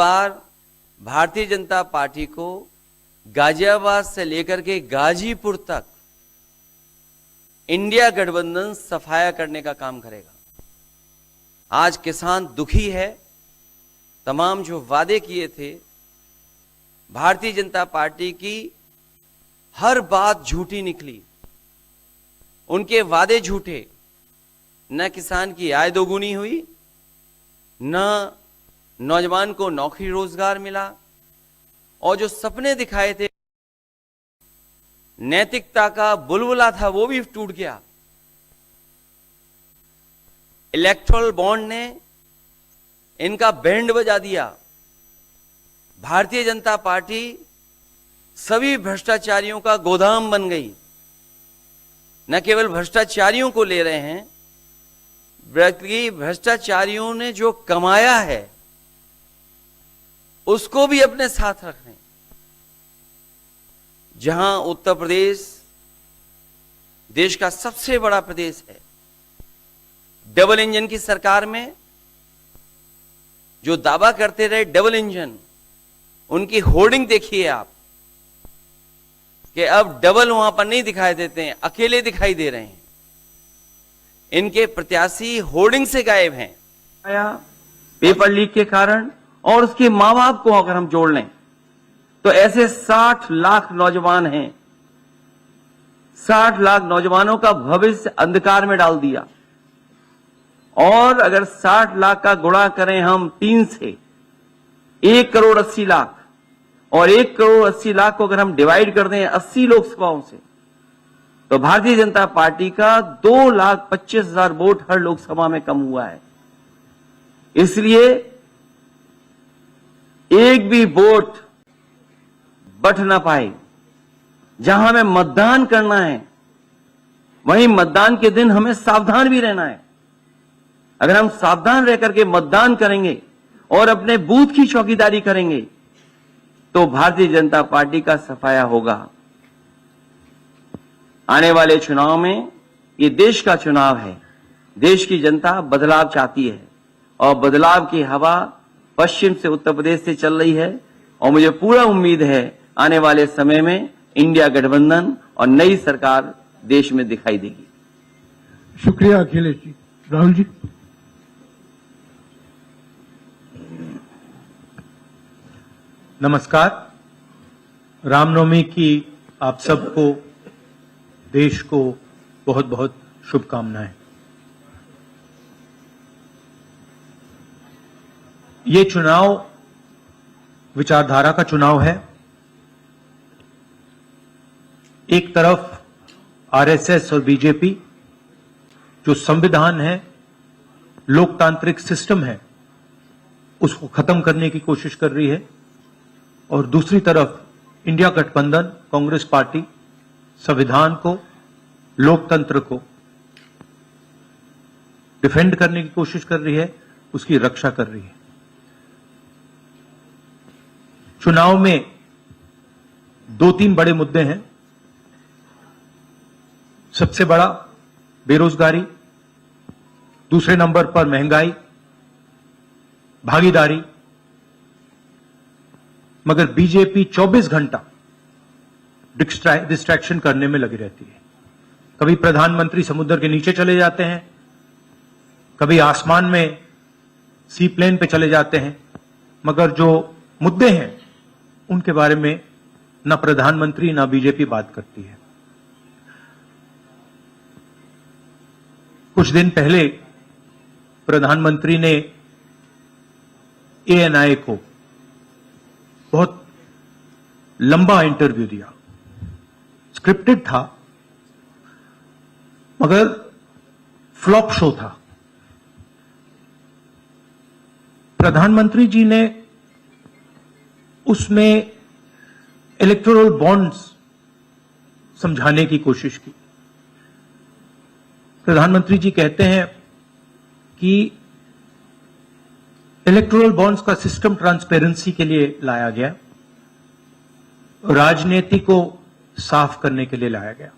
बार Bharatiya Janata party को गाजियाबाद से लेकर के गाजीपुर तक इंडिया गठबंधन सफाया करने का काम करेगा। आज किसान दुखी है। तमाम जो वादे किए थे, भारतीय जनता पार्टी की हर बात झूठी निकली, उनके वादे झूठे। न किसान की आय दोगुनी हुई, न नौजवान को नौकरी रोजगार मिला, और जो सपने दिखाए थे, नैतिकता का बुलबुला था, वो भी टूट गया। इलेक्टोरल बॉन्ड ने इनका बैंड बजा दिया। भारतीय जनता पार्टी सभी भ्रष्टाचारियों का गोदाम बन गई। न केवल भ्रष्टाचारियों को ले रहे हैं, बल्कि भ्रष्टाचारियों ने जो कमाया है उसको भी अपने साथ रख रहे हैं। जहां उत्तर प्रदेश देश का सबसे बड़ा प्रदेश है, डबल इंजन की सरकार में जो दावा करते रहे डबल इंजन, उनकी होर्डिंग देखिए आप कि अब डबल वहां पर नहीं दिखाई देते हैं, अकेले दिखाई दे रहे हैं। इनके प्रत्याशी होर्डिंग से गायब हैं। पेपर लीक के कारण और उसके मां बाप को अगर हम जोड़ लें तो ऐसे 60 लाख नौजवान हैं। 60 लाख नौजवानों का भविष्य अंधकार में डाल दिया। और अगर 60 लाख का गुणा करें हम 3 से, 1 करोड़ 80 लाख, और 1 करोड़ 80 लाख को अगर हम डिवाइड कर दें 80 लोकसभाओं से, तो भारतीय जनता पार्टी का 2,25,000 वोट हर लोकसभा में कम हुआ है। इसलिए एक भी वोट बट ना पाए। जहां हमें मतदान करना है, वहीं मतदान के दिन हमें सावधान भी रहना है। अगर हम सावधान रह करके मतदान करेंगे और अपने बूथ की चौकीदारी करेंगे तो भारतीय जनता पार्टी का सफाया होगा। आने वाले चुनाव में ये देश का चुनाव है। देश की जनता बदलाव चाहती है और बदलाव की हवा पश्चिम से, उत्तर प्रदेश से चल रही है। और मुझे पूरा उम्मीद है आने वाले समय में इंडिया गठबंधन और नई सरकार देश में दिखाई देगी। शुक्रिया अखिलेश जी। राहुल जी। नमस्कार। रामनवमी की आप सबको, देश को बहुत बहुत शुभकामनाएं। ये चुनाव विचारधारा का चुनाव है। एक तरफ आरएसएस और बीजेपी जो संविधान है, लोकतांत्रिक सिस्टम है, उसको खत्म करने की कोशिश कर रही है, और दूसरी तरफ इंडिया गठबंधन, कांग्रेस पार्टी संविधान को, लोकतंत्र को डिफेंड करने की कोशिश कर रही है, उसकी रक्षा कर रही है। चुनाव में 2-3 बड़े मुद्दे हैं। सबसे बड़ा बेरोजगारी, दूसरे नंबर पर महंगाई, भागीदारी। मगर बीजेपी 24 घंटा डिस्ट्रैक्शन करने में लगी रहती है। कभी प्रधानमंत्री समुद्र के नीचे चले जाते हैं, कभी आसमान में सी प्लेन पे चले जाते हैं, मगर जो मुद्दे हैं उनके बारे में ना प्रधानमंत्री ना बीजेपी बात करती है। कुछ दिन पहले प्रधानमंत्री ने एएनआई को बहुत लंबा इंटरव्यू दिया। स्क्रिप्टेड था, मगर फ्लॉप शो था। प्रधानमंत्री जी ने उसमें इलेक्टोरल बॉन्ड्स समझाने की कोशिश की। प्रधानमंत्री जी कहते हैं कि इलेक्टोरल बॉन्ड्स का सिस्टम ट्रांसपेरेंसी के लिए लाया गया, राजनीति को साफ करने के लिए लाया गया।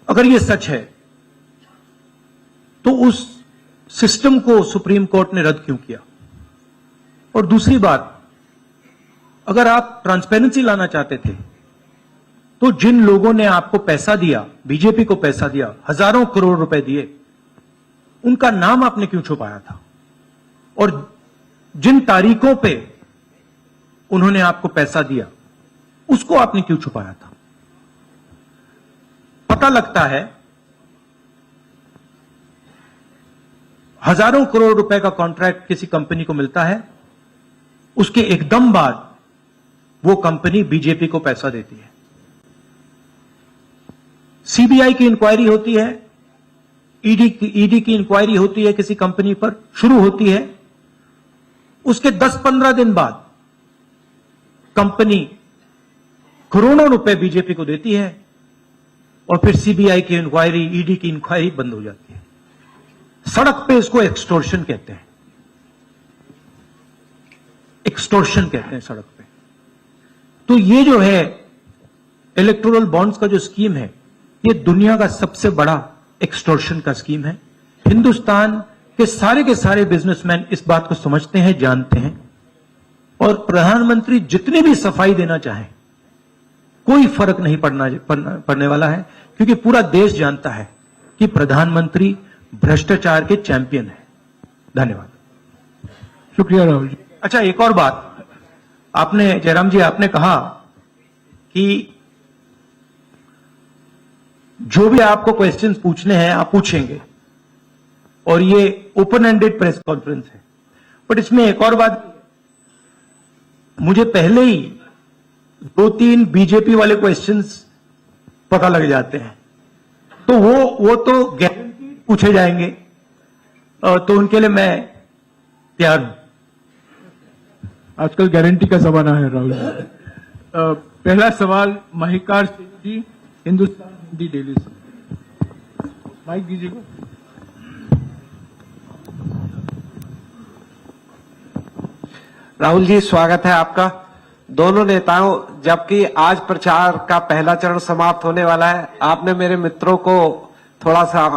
अगर यह सच है तो उस सिस्टम को सुप्रीम कोर्ट ने रद्द क्यों किया। और दूसरी बात, अगर आप ट्रांसपेरेंसी लाना चाहते थे तो जिन लोगों ने आपको पैसा दिया, बीजेपी को पैसा दिया, हजारों करोड़ रुपए दिए, उनका नाम आपने क्यों छुपाया था। और जिन तारीखों पे उन्होंने आपको पैसा दिया उसको आपने क्यों छुपाया था। पता लगता है हजारों करोड़ रुपए का कॉन्ट्रैक्ट किसी कंपनी को मिलता है, उसके एकदम बाद वो कंपनी बीजेपी को पैसा देती है। सीबीआई की इंक्वायरी होती है, ईडी की इंक्वायरी होती है, किसी कंपनी पर शुरू होती है, उसके 10-15 दिन बाद कंपनी करोड़ों रुपए बीजेपी को देती है और फिर सीबीआई की इंक्वायरी, ईडी की इंक्वायरी बंद हो जाती है। सड़क पे इसको एक्सटॉर्शन कहते हैं, एक्सटॉर्शन कहते हैं सड़क पे। तो ये जो है इलेक्टोरल बॉन्ड्स का जो स्कीम है, ये दुनिया का सबसे बड़ा एक्सटॉर्शन का स्कीम है। हिंदुस्तान के सारे बिजनेसमैन इस बात को समझते हैं, जानते हैं, और प्रधानमंत्री जितनी भी सफाई देना चाहें कोई फर्क नहीं पड़ने वाला है, क्योंकि पूरा देश जानता है कि प्रधानमंत्री भ्रष्टाचार के चैंपियन है। धन्यवाद। शुक्रिया राहुल जी। अच्छा, एक और बात, आपने जयराम जी आपने कहा कि जो भी आपको क्वेश्चंस पूछने हैं आप पूछेंगे और ये ओपन एंडेड प्रेस कॉन्फ्रेंस है। बट इसमें एक और बात, मुझे पहले ही 2-3 बीजेपी वाले क्वेश्चंस पता लग जाते हैं, तो वो तो गारंटी पूछे जाएंगे, तो उनके लिए मैं तैयार हूं। आजकल गारंटी का जमाना है राहुल जी। पहला सवाल महिकार सिंह जी, हिंदुस्तान हिंदी डेली से। माइक दीजिएगा। राहुल जी, स्वागत है आपका। दोनों नेताओं, जबकि आज प्रचार का पहला चरण समाप्त होने वाला है, आपने मेरे मित्रों को थोड़ा सा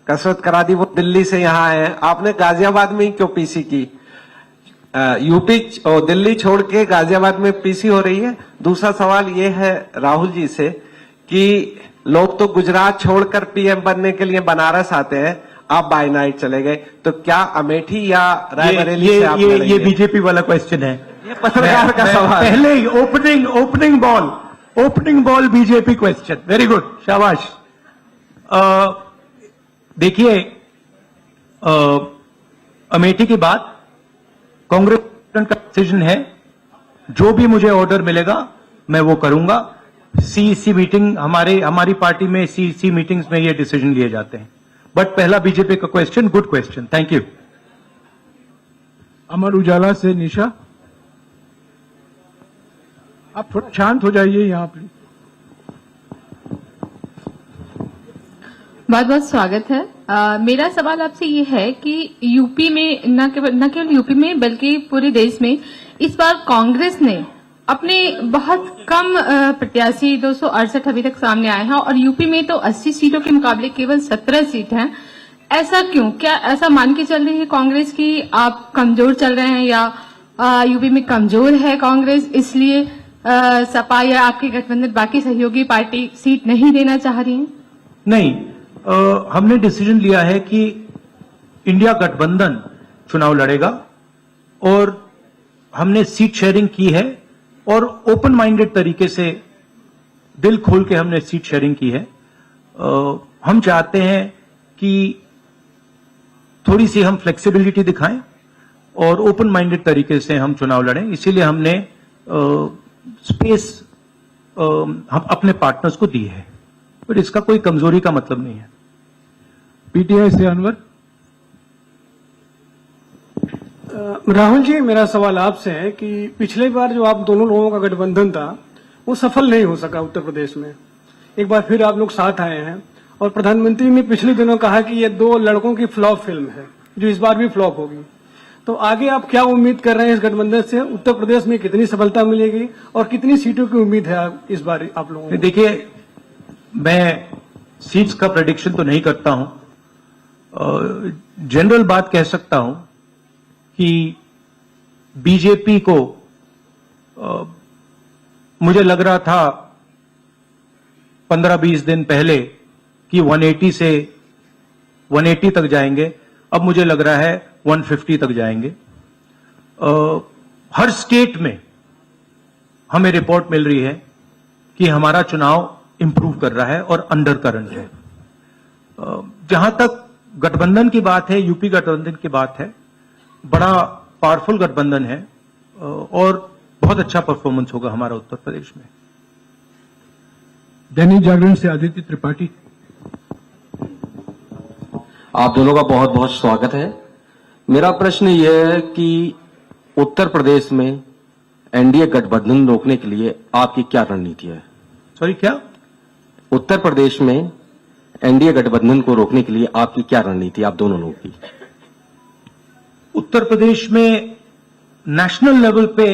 कसरत करा दी, वो दिल्ली से यहाँ आए हैं। आपने गाजियाबाद में ही क्यों पीसी की? यूपी और दिल्ली छोड़ के गाजियाबाद में पीसी हो रही है। दूसरा सवाल ये है राहुल जी से कि लोग तो गुजरात छोड़कर पीएम बनने के लिए बनारस आते हैं, आप बाय नाइट चले गए, तो क्या अमेठी या रायबरेली से आप लड़ेंगे? ये बीजेपी वाला क्वेश्चन है, ये पत्रकार का सवाल। पहले ही opening ball BJP question. Very good, शाबाश। देखिए, अमेठी की बात कांग्रेस का डिसीजन है, जो भी मुझे ऑर्डर मिलेगा मैं वो करूंगा। सीईसी मीटिंग, हमारी पार्टी में सीईसी मीटिंग्स में ये डिसीजन लिए जाते हैं। बट पहला बीजेपी का question, good question, thank you. Amar Ujala से निशा, आप थोड़ा शांत हो जाइए यहाँ प्लीज। बहुत बहुत स्वागत है। मेरा सवाल आपसे ये है कि यूपी में न केवल यूपी में बल्कि पूरे देश में इस बार कांग्रेस ने अपने बहुत कम प्रत्याशी 268 अभी तक सामने आए हैं और यूपी में तो 80 सीटों के मुकाबले केवल 17 सीट हैं। ऐसा क्यों? क्या ऐसा मान के चल रही है कांग्रेस की आप कमजोर चल रहे हैं, या यूपी में कमजोर है कांग्रेस इसलिए सपा या आपके गठबंधन बाकी सहयोगी पार्टी सीट नहीं देना चाह रही है? नहीं, हमने डिसीजन लिया है कि इंडिया गठबंधन चुनाव लड़ेगा और हमने सीट शेयरिंग की है और ओपन माइंडेड तरीके से दिल खोल के हमने सीट शेयरिंग की है। हम चाहते हैं कि थोड़ी सी हम फ्लेक्सिबिलिटी दिखाएं और ओपन माइंडेड तरीके से हम चुनाव लड़ें, इसीलिए हमने स्पेस हम अपने पार्टनर्स को दी है, पर इसका कोई कमजोरी का मतलब नहीं है। पीटीआई से अनवर। राहुल जी, मेरा सवाल आपसे है कि पिछले बार जो आप दोनों लोगों का गठबंधन था वो सफल नहीं हो सका उत्तर प्रदेश में। एक बार फिर आप लोग साथ आए हैं और प्रधानमंत्री ने पिछले दिनों कहा कि ये 2 लड़कों की फ्लॉप फिल्म है जो इस बार भी फ्लॉप होगी। तो आगे आप क्या उम्मीद कर रहे हैं इस गठबंधन से? उत्तर प्रदेश में कितनी सफलता मिलेगी और कितनी सीटों की उम्मीद है इस बार आप लोगों को? देखिए, मैं सीट्स का प्रेडिक्शन तो नहीं करता हूं जनरल बात कह सकता हूं कि बीजेपी को मुझे लग रहा था 15-20 दिन पहले कि 180 से 180 तक जाएंगे, अब मुझे लग रहा है 150 तक जाएंगे। हर स्टेट में हमें रिपोर्ट मिल रही है कि हमारा चुनाव इंप्रूव कर रहा है और अंडर करंट है। जहां तक गठबंधन की बात है, यूपी गठबंधन की बात है, बड़ा पावरफुल गठबंधन है और बहुत अच्छा परफॉर्मेंस होगा हमारा उत्तर प्रदेश में। दैनिक जागरण से आदित्य त्रिपाठी। आप दोनों का बहुत बहुत स्वागत है। मेरा प्रश्न यह है कि उत्तर प्रदेश में एनडीए गठबंधन रोकने के लिए आपकी क्या रणनीति है? सॉरी, क्या? उत्तर प्रदेश में एनडीए गठबंधन को रोकने के लिए आपकी क्या रणनीति, आप दोनों लोगों की? उत्तर प्रदेश में नेशनल लेवल पे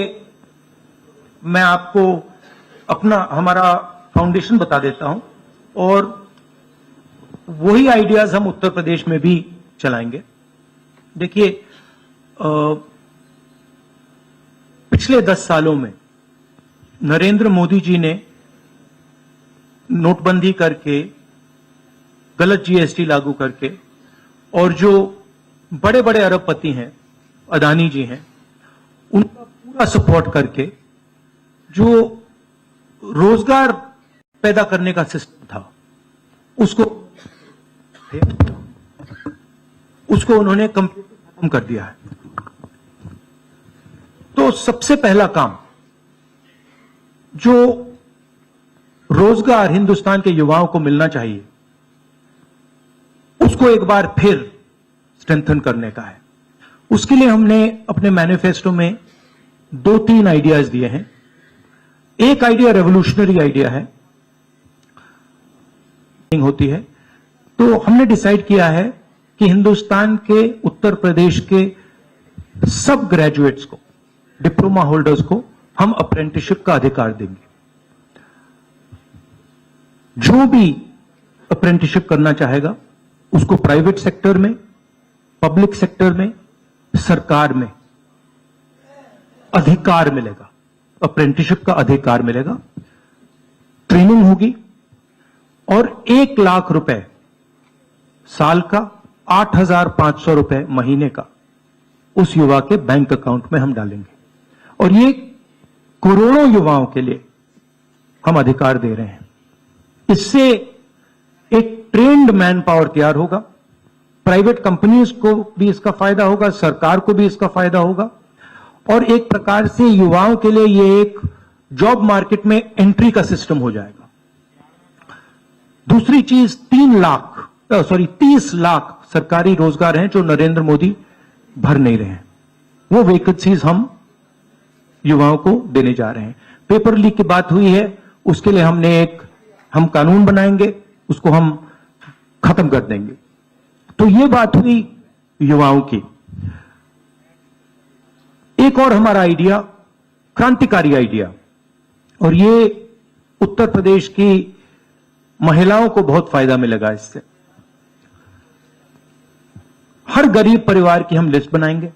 मैं आपको हमारा फाउंडेशन बता देता हूं और वही आइडियाज हम उत्तर प्रदेश में भी चलाएंगे। देखिए, पिछले 10 सालों में नरेंद्र मोदी जी ने नोटबंदी करके, गलत जीएसटी लागू करके, और जो बड़े बड़े अरबपति हैं, अदानी जी हैं, उनका पूरा सपोर्ट करके जो रोजगार पैदा करने का सिस्टम था उसको उन्होंने कंप्लीटली खत्म कर दिया है। तो सबसे पहला काम, जो रोजगार हिंदुस्तान के युवाओं को मिलना चाहिए, उसको एक बार फिर स्ट्रेंथन करने का है। उसके लिए हमने अपने मैनिफेस्टो में 2-3 आइडियाज दिए हैं। एक आइडिया रेवोल्यूशनरी आइडिया है, होती है, तो हमने डिसाइड किया है कि हिंदुस्तान के उत्तर प्रदेश के सब ग्रेजुएट्स को, डिप्लोमा होल्डर्स को हम अप्रेंटिसशिप का अधिकार देंगे। जो भी अप्रेंटिसशिप करना चाहेगा उसको प्राइवेट सेक्टर में, पब्लिक सेक्टर में, सरकार में अधिकार मिलेगा, अप्रेंटिसशिप का अधिकार मिलेगा, ट्रेनिंग होगी और 1 लाख रुपए साल का, 8,500 रुपए महीने का उस युवा के बैंक अकाउंट में हम डालेंगे। और ये करोड़ों युवाओं के लिए हम अधिकार दे रहे हैं। इससे एक ट्रेन्ड मैन पावर तैयार होगा, प्राइवेट कंपनीज को भी इसका फायदा होगा, सरकार को भी इसका फायदा होगा, और एक प्रकार से युवाओं के लिए ये एक जॉब मार्केट में एंट्री का सिस्टम हो जाएगा। दूसरी चीज, 30 लाख सरकारी रोजगार हैं जो नरेंद्र मोदी भर नहीं रहे हैं, वो वैकेंसीज हम युवाओं को देने जा रहे हैं। पेपर लीक की बात हुई है, उसके लिए हम कानून बनाएंगे, उसको हम खत्म कर देंगे। तो ये बात हुई युवाओं की। एक और हमारा आइडिया, क्रांतिकारी आइडिया, और ये उत्तर प्रदेश की महिलाओं को बहुत फायदा मिलेगा इससे। हर गरीब परिवार की हम लिस्ट बनाएंगे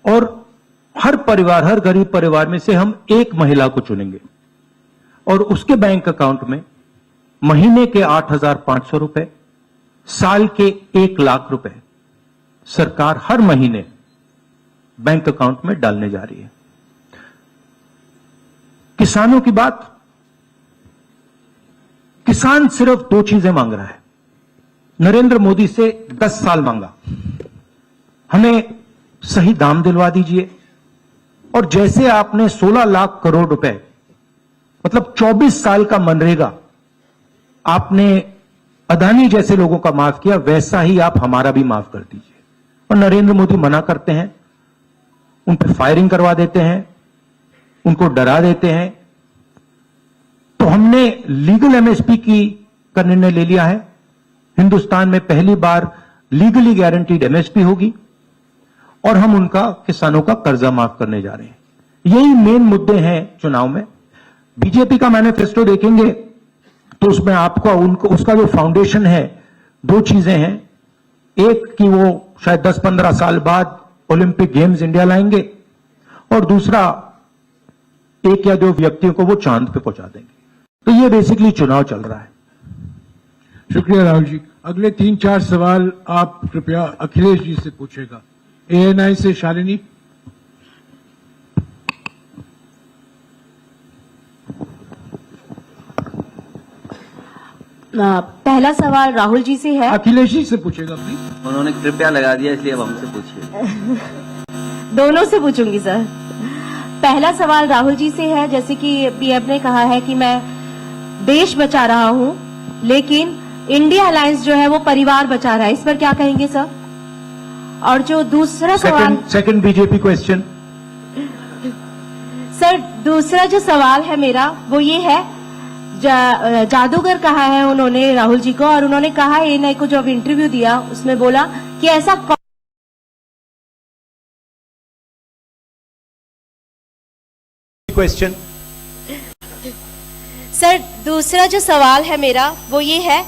और हर गरीब परिवार में से हम एक महिला को चुनेंगे और उसके बैंक अकाउंट में महीने के 8,500 रुपए, साल के 1 लाख रुपए सरकार हर महीने बैंक अकाउंट में डालने जा रही है। किसानों की बात, किसान सिर्फ 2 चीजें मांग रहा है। नरेंद्र मोदी से 10 साल मांगा, हमें सही दाम दिलवा दीजिए, और जैसे आपने 16 लाख करोड़ रुपए, मतलब 24 साल का मनरेगा आपने अदानी जैसे लोगों का माफ किया, वैसा ही आप हमारा भी माफ कर दीजिए। और नरेंद्र मोदी मना करते हैं, उन पर फायरिंग करवा देते हैं, उनको डरा देते हैं। तो हमने लीगल एमएसपी का निर्णय ले लिया है। हिंदुस्तान में पहली बार लीगली गारंटीड एमएसपी होगी और हम उनका, किसानों का कर्जा माफ करने जा रहे हैं। यही मेन मुद्दे हैं चुनाव में। बीजेपी का मैनिफेस्टो देखेंगे तो उसमें आपको उसका जो फाउंडेशन है, 2 चीजें हैं। एक कि वो शायद 10-15 साल बाद ओलंपिक गेम्स इंडिया लाएंगे, और दूसरा एक या दो व्यक्तियों को वो चांद पे पहुंचा देंगे। तो ये बेसिकली चुनाव चल रहा है। शुक्रिया राहुल जी। अगले 3-4 सवाल आप कृपया अखिलेश जी से पूछेगा। ANI से शालिनी। पहला सवाल राहुल जी से है। अखिलेश जी से पूछेगा प्लीज। उन्होंने कृपया लगा दिया, इसलिए अब हमसे पूछिए। दोनों से पूछूंगी सर। पहला सवाल राहुल जी से है, जैसे कि पीएम ने कहा है कि मैं देश बचा रहा हूं, लेकिन इंडिया अलायंस जो है वो परिवार बचा रहा है, इस पर क्या कहेंगे सर? और जो दूसरा सवाल सेकंड बीजेपी क्वेश्चन। सर, दूसरा जो सवाल है मेरा वो ये है, जादूगर कहा है उन्होंने राहुल जी को, और उन्होंने कहा एएनआई को जब इंटरव्यू दिया उसमें बोला कि ऐसा क्वेश्चन। सर, दूसरा जो सवाल है मेरा वो ये है,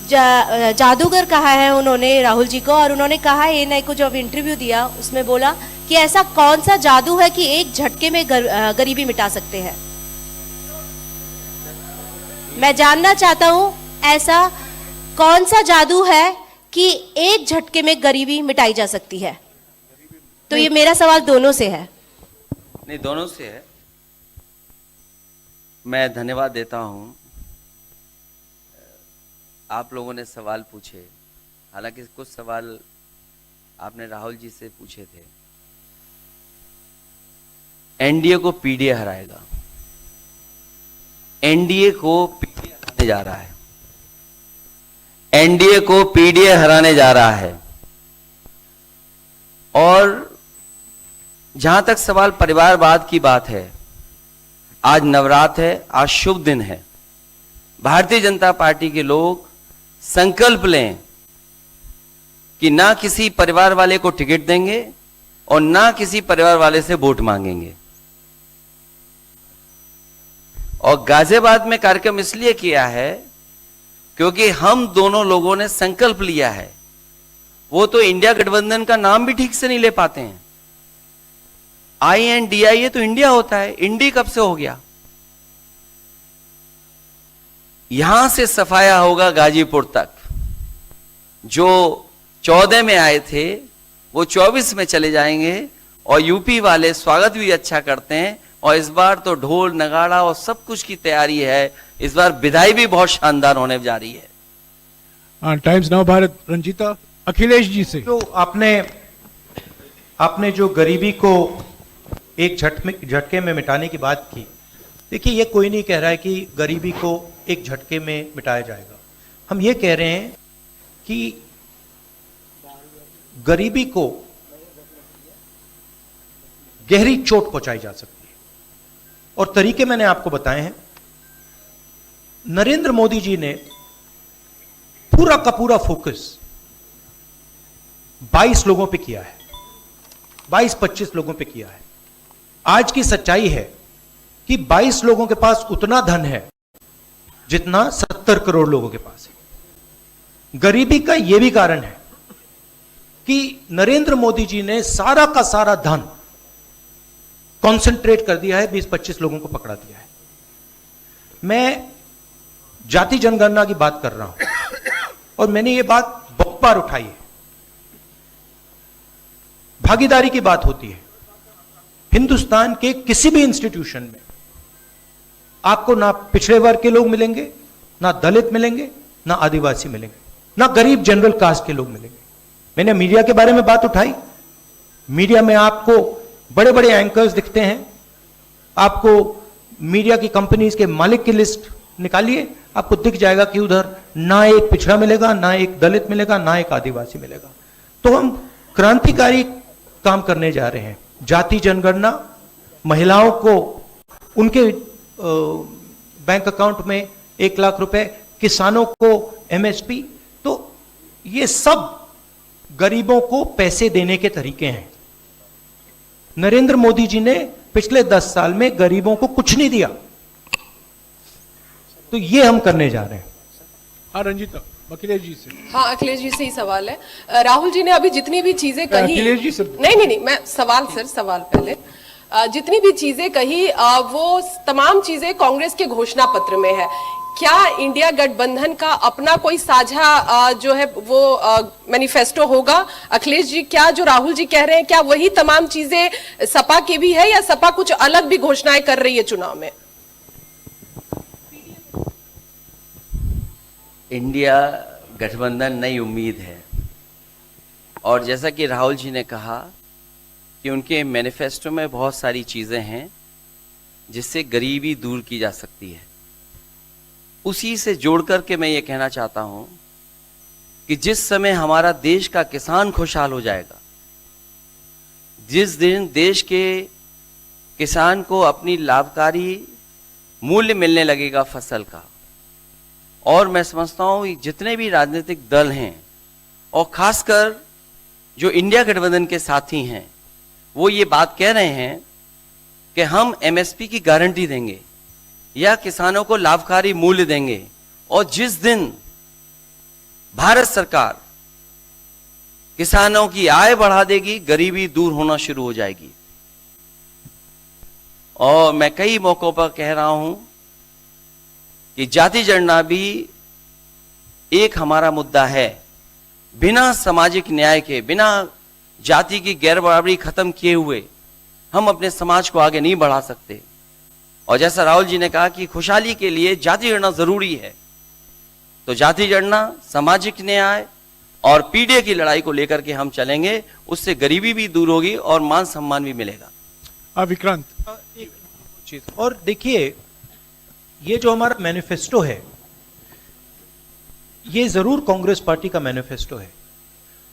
जादूगर कहा है उन्होंने राहुल जी को, और उन्होंने कहा एएनआई को जब इंटरव्यू दिया उसमें बोला कि ऐसा कौन सा जादू है कि एक झटके में गरीबी मिटा सकते हैं। मैं जानना चाहता हूं ऐसा कौन सा जादू है कि एक झटके में गरीबी मिटाई जा सकती है। तो ये मेरा सवाल दोनों से है। नहीं, दोनों से है। मैं धन्यवाद देता हूं, आप लोगों ने सवाल पूछे। हालांकि कुछ सवाल आपने राहुल जी से पूछे थे। एनडीए को पीडीए हराएगा, एनडीए को पीडीए हराने जा रहा है, एनडीए को पीडीए हराने जा रहा है। और जहां तक सवाल परिवारवाद की बात है, आज नवरात्र है, आज शुभ दिन है। भारतीय जनता पार्टी के लोग संकल्प लें कि ना किसी परिवार वाले को टिकट देंगे और ना किसी परिवार वाले से वोट मांगेंगे। और गाजियाबाद में कार्यक्रम इसलिए किया है क्योंकि हम दोनों लोगों ने संकल्प लिया है। वो तो इंडिया गठबंधन का नाम भी ठीक से नहीं ले पाते हैं। INDIA तो इंडिया होता है, इंडी कब से हो गया? यहां से सफाया होगा गाजीपुर तक। जो 14 में आए थे वो 24 में चले जाएंगे, और यूपी वाले स्वागत भी अच्छा करते हैं। और इस बार तो ढोल नगाड़ा और सब कुछ की तैयारी है। इस बार विदाई भी बहुत शानदार होने जा रही है। Times Now Bharat, Ranjita. अखिलेश जी से। जो आपने जो गरीबी को एक झटके में मिटाने की बात की, देखिए ये कोई नहीं कह रहा है कि गरीबी को एक झटके में मिटाया जाएगा। हम ये कह रहे हैं कि गरीबी को गहरी चोट पहुंचाई जा सकती है, और तरीके मैंने आपको बताए हैं। नरेंद्र मोदी जी ने पूरा का पूरा फोकस 22 लोगों पे किया है, 22-25 लोगों पे किया है। आज की सच्चाई है कि 22 लोगों के पास उतना धन है जितना 70 करोड़ लोगों के पास है। गरीबी का यह भी कारण है कि नरेंद्र मोदी जी ने सारा का सारा धन कॉन्सेंट्रेट कर दिया है, 20-25 लोगों को पकड़ा दिया है। मैं जाति जनगणना की बात कर रहा हूं, और मैंने ये बात बहुत बार उठाई है। भागीदारी की बात होती है। हिंदुस्तान के किसी भी इंस्टीट्यूशन में आपको ना पिछड़े वर्ग के लोग मिलेंगे, ना दलित मिलेंगे, ना आदिवासी मिलेंगे, ना गरीब जनरल कास्ट के लोग मिलेंगे। मैंने मीडिया के बारे में बात उठाई। मीडिया में आपको बड़े बड़े एंकर्स दिखते हैं। आपको मीडिया की कंपनीज के मालिक की लिस्ट निकालिए, आपको दिख जाएगा कि उधर ना एक पिछड़ा मिलेगा, ना एक दलित मिलेगा, ना एक आदिवासी मिलेगा। तो हम क्रांतिकारी काम करने जा रहे हैं। जाति जनगणना, महिलाओं को उनके बैंक अकाउंट में 1 लाख रुपए, किसानों को MSP। तो ये सब गरीबों को पैसे देने के तरीके हैं। नरेंद्र मोदी जी ने पिछले 10 साल में गरीबों को कुछ नहीं दिया, तो ये हम करने जा रहे हैं। हाँ रंजीता। अखिलेश जी से। हाँ, अखिलेश जी से ही सवाल है। राहुल जी ने अभी जितनी भी चीजें कही, अखिलेश जी से नहीं, मैं सवाल पहले जितनी भी चीजें कही वो तमाम चीजें कांग्रेस के घोषणा पत्र में है। क्या इंडिया गठबंधन का अपना कोई साझा जो है वो मैनिफेस्टो होगा? अखिलेश जी, क्या जो राहुल जी कह रहे हैं क्या वही तमाम चीजें सपा की भी है, या सपा कुछ अलग भी घोषणाएं कर रही है चुनाव में? इंडिया गठबंधन नई उम्मीद है, और जैसा कि राहुल जी ने कहा कि उनके मैनिफेस्टो में बहुत सारी चीज़ें हैं जिससे गरीबी दूर की जा सकती है। उसी से जोड़ करके मैं ये कहना चाहता हूँ कि जिस समय हमारा देश का किसान खुशहाल हो जाएगा, जिस दिन देश के किसान को अपनी लाभकारी मूल्य मिलने लगेगा फसल का, और मैं समझता हूँ जितने भी राजनीतिक दल हैं और खासकर जो इंडिया गठबंधन के साथी हैं, वो ये बात कह रहे हैं कि हम एमएसपी की गारंटी देंगे या किसानों को लाभकारी मूल्य देंगे, और जिस दिन भारत सरकार किसानों की आय बढ़ा देगी, गरीबी दूर होना शुरू हो जाएगी। और मैं कई मौकों पर कह रहा हूं कि जाति जनगणना भी एक हमारा मुद्दा है। बिना सामाजिक न्याय के, बिना जाति की गैर बराबरी खत्म किए हुए हम अपने समाज को आगे नहीं बढ़ा सकते। और जैसा राहुल जी ने कहा कि खुशहाली के लिए जाति जनगणना जरूरी है, तो जाति जनगणना, सामाजिक न्याय और पीढ़ी की लड़ाई को लेकर के हम चलेंगे। उससे गरीबी भी दूर होगी और मान सम्मान भी मिलेगा। विक्रांत, एक चीज और देखिए, ये जो हमारा मैनिफेस्टो है, ये जरूर कांग्रेस पार्टी का मैनिफेस्टो है,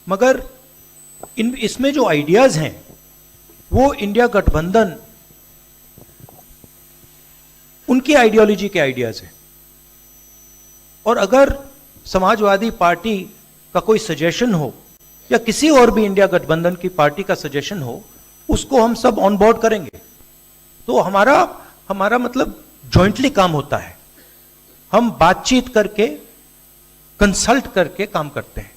मगर इसमें जो आइडियाज हैं वो इंडिया गठबंधन उनकी आइडियोलॉजी के आइडियाज हैं। और अगर समाजवादी पार्टी का कोई सजेशन हो या किसी और भी इंडिया गठबंधन की पार्टी का सजेशन हो, उसको हम सब ऑन बोर्ड करेंगे। तो हमारा मतलब जॉइंटली काम होता है, हम बातचीत करके, कंसल्ट करके काम करते हैं।